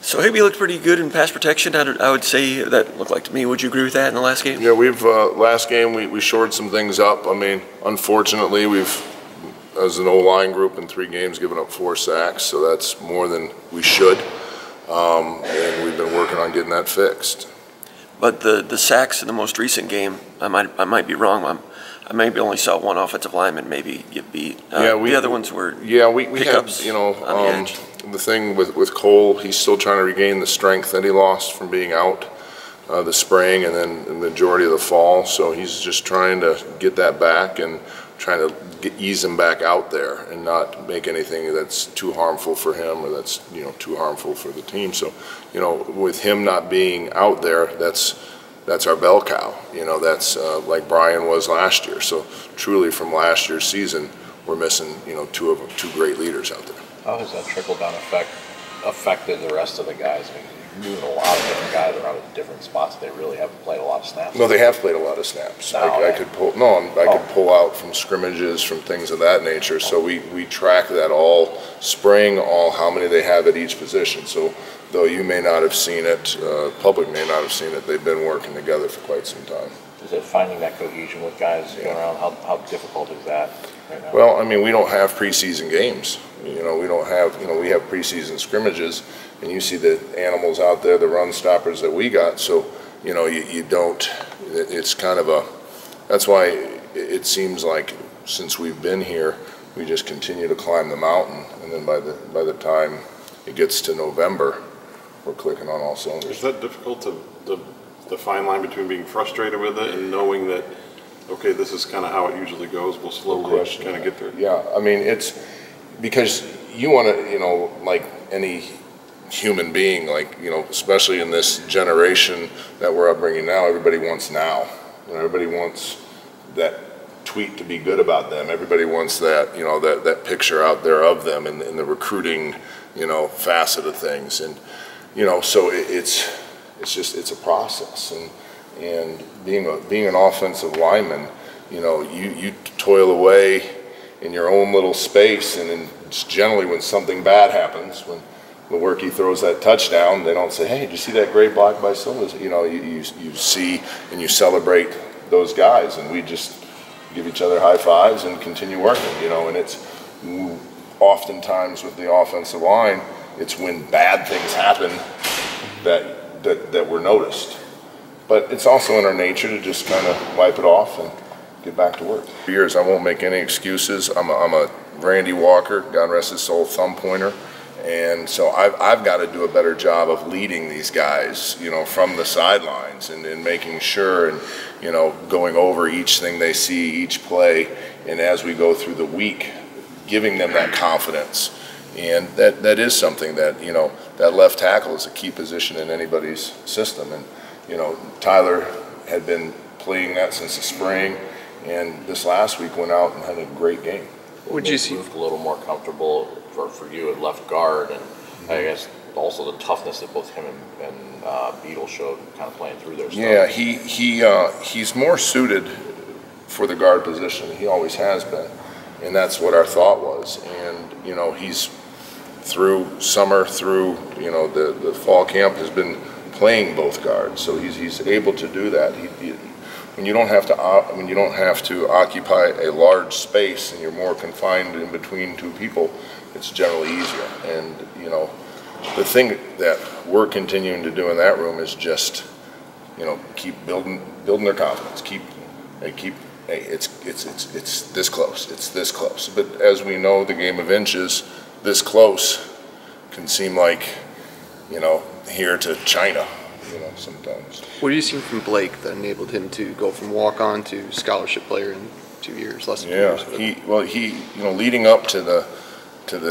So Higby looked pretty good in pass protection. I would say that looked like to me. Would you agree with that in the last game? Yeah, last game we shored some things up. I mean, unfortunately, as an O-line group in 3 games, given up 4 sacks, so that's more than we should. And we've been working on getting that fixed. But the sacks in the most recent game, I might be wrong. I maybe only saw one offensive lineman maybe get beat. The other ones were pickups. Had, the thing with Cole, he's still trying to regain the strength that he lost from being out the spring and then the majority of the fall. So he's just trying to get that back and trying to ease him back out there and not make anything that's too harmful for him or that's too harmful for the team. So with him not being out there, that's our bell cow. That's like Brian was last year. So truly, from last year's season, we're missing two great leaders out there. How has that trickle-down effect affected the rest of the guys? I mean, you're doing a lot of different guys around at different spots. They really haven't played a lot of snaps. No, they have played a lot of snaps. I could pull out from scrimmages, from things of that nature. So we track that all spring, how many they have at each position. So though you may not have seen it, public may not have seen it, they've been working together for quite some time. Is it finding that cohesion with guys going around? How difficult is that right now? Well, I mean, we don't have preseason games. We don't have, we have preseason scrimmages, and you see the animals out there, the run stoppers that we got. So, you don't, it's kind of that's why it seems like since we've been here, we just continue to climb the mountain, and then by the time it gets to November, we're clicking on all cylinders. Is that difficult the fine line between being frustrated with it and knowing that, okay, this is kind of how it usually goes, we'll slowly kind of get there? Yeah, I mean, it's because you want to, like any human being, especially in this generation that we're upbringing now, everybody wants now. Everybody wants that tweet to be good about them. Everybody wants that, that picture out there of them in the recruiting, facet of things. And, so it's a process. And being an offensive lineman, you toil away in your own little space, and then generally when something bad happens, when Lewerke throws that touchdown, they don't say, "Hey, did you see that great block by Silva?" You see and you celebrate those guys, and we just give each other high fives and continue working. And it's oftentimes with the offensive line, it's when bad things happen that we're noticed. But it's also in our nature to just kind of wipe it off and get back to work. For years, I won't make any excuses. I'm a Randy Walker, God rest his soul, thumb pointer. And so I've got to do a better job of leading these guys, from the sidelines and making sure and, going over each thing they see, each play, and as we go through the week, giving them that confidence. And that is something that, that left tackle is a key position in anybody's system. And, Tyler had been playing that since the spring, and this last week went out and had a great game. Would you see a little more comfortable for you at left guard, and I guess also the toughness that both him and Beadle showed kind of playing through their stuff? Yeah, he's more suited for the guard position. He always has been, and that's what our thought was. And he's through summer, through the fall camp, has been playing both guards, so he's able to do that. When you don't have to occupy a large space and you're more confined in between two people, it's generally easier. And the thing that we're continuing to do in that room is just keep building their confidence. It's this close. It's this close. But as we know, the game of inches, this close can seem like here to China. Sometimes. What have you seen from Blake that enabled him to go from walk-on to scholarship player in 2 years, less than 2 years? He leading up to the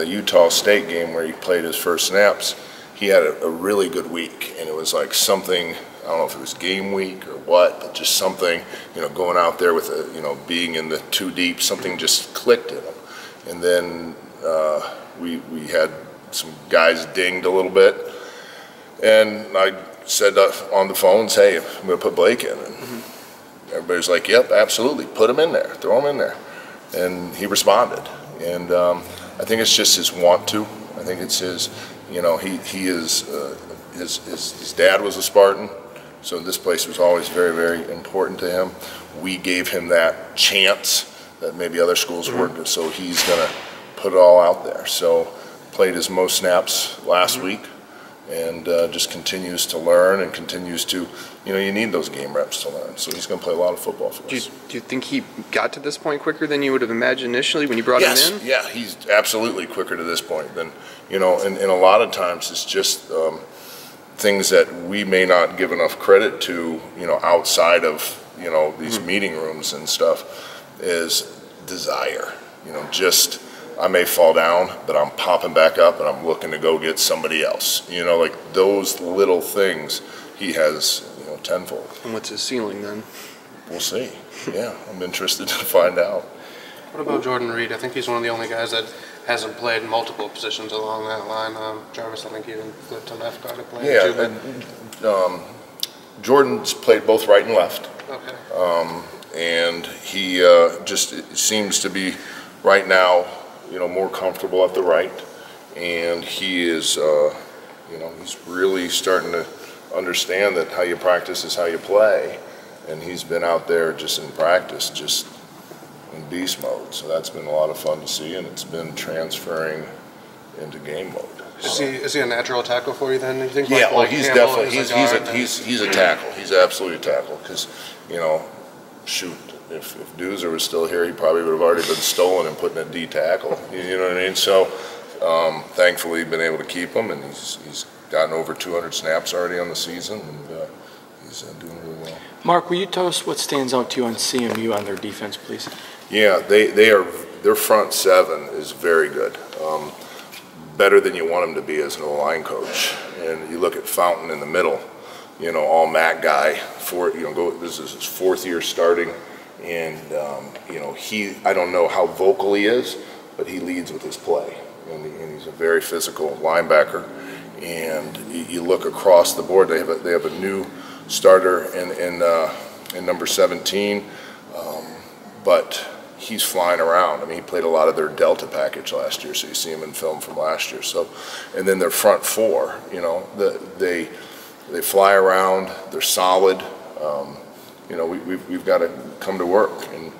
Utah State game where he played his first snaps, he had a really good week, and it was like something, I don't know if it was game week or what, but just something, going out there with being in the too deep, something just clicked in him. And then we had some guys dinged a little bit, and I said on the phones, "Hey, I'm going to put Blake in." And everybody's like, "Yep, absolutely. Put him in there. Throw him in there." And he responded. And I think it's just his want to. I think it's You know, he is, his dad was a Spartan, so this place was always very, very important to him. We gave him that chance that maybe other schools weren't, so he's going to put it all out there. So played his most snaps last week, and just continues to learn and continues to, you know, you need those game reps to learn. So he's going to play a lot of football for us. Do you think he got to this point quicker than you would have imagined initially when you brought him in? Yeah, he's absolutely quicker to this point than, you know, and a lot of times it's just things that we may not give enough credit to, you know, outside of, you know, these meeting rooms and stuff, is desire. You know, just, I may fall down, but I'm popping back up and I'm looking to go get somebody else. You know, like those little things he has, you know, tenfold. And what's his ceiling then? We'll see. Yeah, I'm interested to find out. What about Jordan Reed? I think he's one of the only guys that hasn't played multiple positions along that line. Jarvis, I think, even flipped to left guard to play. Yeah, Jordan's played both right and left. Okay. And he just seems to be right now, you know, more comfortable at the right, and he is, you know, he's really starting to understand that how you practice is how you play, and he's been out there just in practice, just in beast mode. So that's been a lot of fun to see, and it's been transferring into game mode. Is he a natural tackle for you then? You think? Yeah, like he's Campbell definitely he's a tackle. He's absolutely a tackle because, you know, shoot, if Doozer was still here, he probably would have already been stolen and put in a D tackle. You know what I mean? So thankfully, been able to keep him, and he's gotten over 200 snaps already on the season, and he's doing really well. Mark, will you tell us what stands out to you on CMU on their defense, please? Yeah, their front seven is very good. Better than you want him to be as an O-line coach. And you look at Fountain in the middle, you know, all MAC guy. This is his fourth year starting, and you know, I don't know how vocal he is, but he leads with his play, and he's a very physical linebacker. And you look across the board, they have a new starter in number 17, but he's flying around. I mean, he played a lot of their Delta package last year, so you see him in film from last year. So, and then their front four, you know, they fly around. They're solid. You know, we've got to come to work. And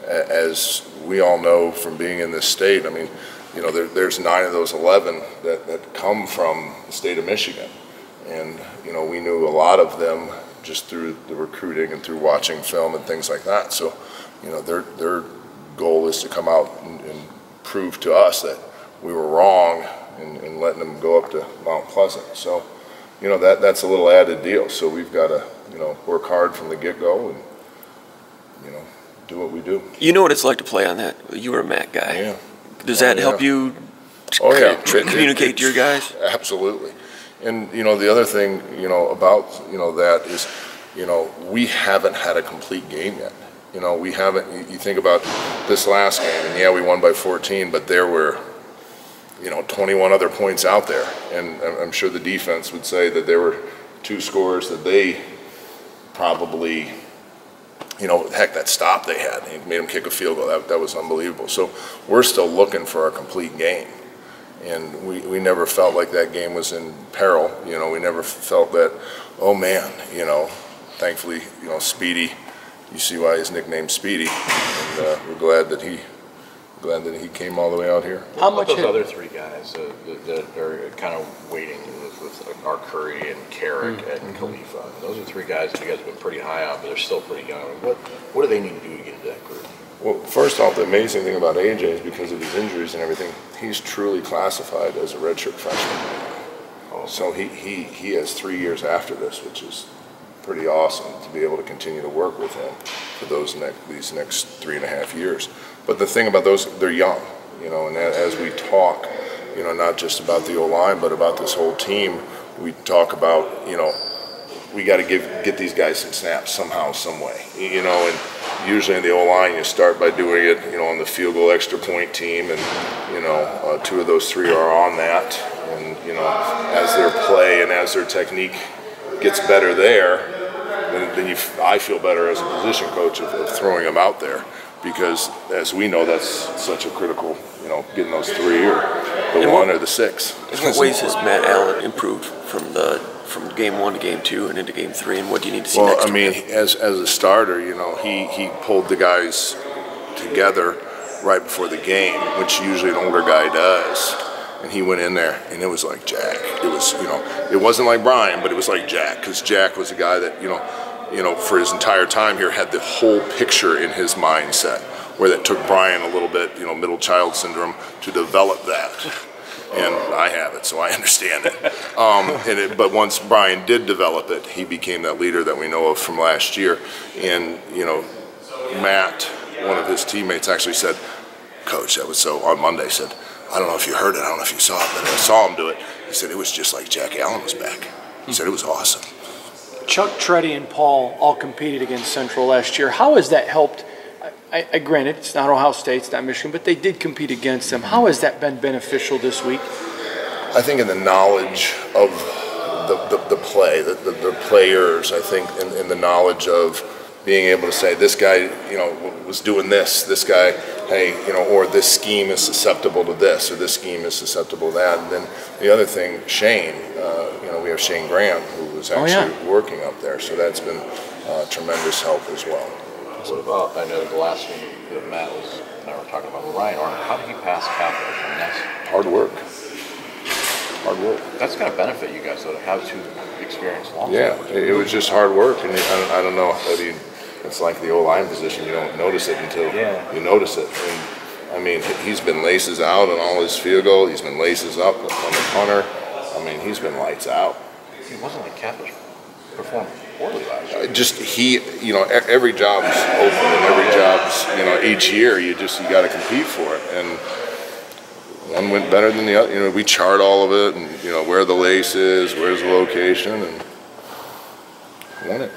as we all know from being in this state, I mean, you know, there's 9 of those 11 that come from the state of Michigan, and you know, we knew a lot of them just through the recruiting and through watching film and things like that. So, you know, their goal is to come out and prove to us that we were wrong in letting them go up to Mount Pleasant. So, you know, that's a little added deal. So we've got to, you know, work hard from the get-go and, you know, do what we do. You know what it's like to play on that. You were a MAC guy. Yeah. Does that help you communicate to your guys? Absolutely. And, you know, the other thing, you know, about, you know, that is, you know, we haven't had a complete game yet. You know, we haven't, you think about this last game, and yeah, we won by 14, but there were, you know, 21 other points out there. And I'm sure the defense would say that there were 2 scores that they probably, you know, heck, that stop they had, it made them kick a field goal. That was unbelievable. So we're still looking for a complete game. And we never felt like that game was in peril. You know, we never felt that, oh man, you know, thankfully, you know, Speedy, you see why he's nicknamed Speedy, and we're glad that he came all the way out here. How much those other 3 guys that are kind of waiting with our Curry and Carrick and Khalifa? And those are 3 guys that you guys have been pretty high on, but they're still pretty young. What do they need to do to get into that group? Well, first off, the amazing thing about AJ is because of his injuries and everything, he's truly classified as a redshirt freshman. Oh. So he has 3 years after this, which is pretty awesome to be able to continue to work with him for these next 3.5 years. But the thing about those, they're young, you know, and as we talk, you know, not just about the O-line, but about this whole team, we talk about, you know, we got to get these guys some snaps somehow, some way, you know, and usually in the O-line you start by doing it, you know, on the field goal extra point team, and, you know, 2 of those 3 are on that, and, you know, as their play and as their technique gets better there, then I feel better as a position coach of throwing them out there, because as we know, that's such a critical, you know, getting those 3 or the 1 or the 6. In what ways has Matt Allen improved from game 1 to game 2 and into game 3, and what do you need to see next? Well, I mean, as a starter, you know, he pulled the guys together right before the game, which usually an older guy does. And he went in there, and it was like Jack. It was, you know, it wasn't like Brian, but it was like Jack, because Jack was a guy that, you know, for his entire time here had the whole picture in his mindset, where that took Brian a little bit, you know, middle child syndrome to develop that. And I have it, so I understand it. But once Brian did develop it, he became that leader that we know of from last year. And, you know, Matt, one of his teammates, actually said, Coach, that was so, on Monday, said, I don't know if you heard it, I don't know if you saw it, but I saw him do it. He said it was just like Jack Allen was back. He said it was awesome. Chuck, Treddy, and Paul all competed against Central last year. How has that helped? I granted, it's not Ohio State, it's not Michigan, but they did compete against them. How has that been beneficial this week? I think in the knowledge of the play, the players, I think in the knowledge of being able to say, this guy, you know, was doing this guy, hey, you know, or this scheme is susceptible to this, or this scheme is susceptible to that. And then the other thing, Shane, you know, we have Shane Graham, who was actually working up there, so that's been tremendous help as well. What about, I know the last one that Matt and I were talking about, Ryan Arnold, how did he pass Catholic? I mean, that's hard work. Hard work. That's going to benefit you guys, though, to have 2 experienced long. Yeah, it was just hard work, and I don't know. I mean, it's like the O-line position. You don't notice it until you notice it. And I mean, he's been laces out on all his field goals. He's been laces up on the punter. I mean, he's been lights out. It wasn't like Catholic performed poorly last year. Just you know, every job's open, and every job's, you know, each year you got to compete for it. And one went better than the other. You know, we chart all of it, and you know where the lace is, where's the location, and won it.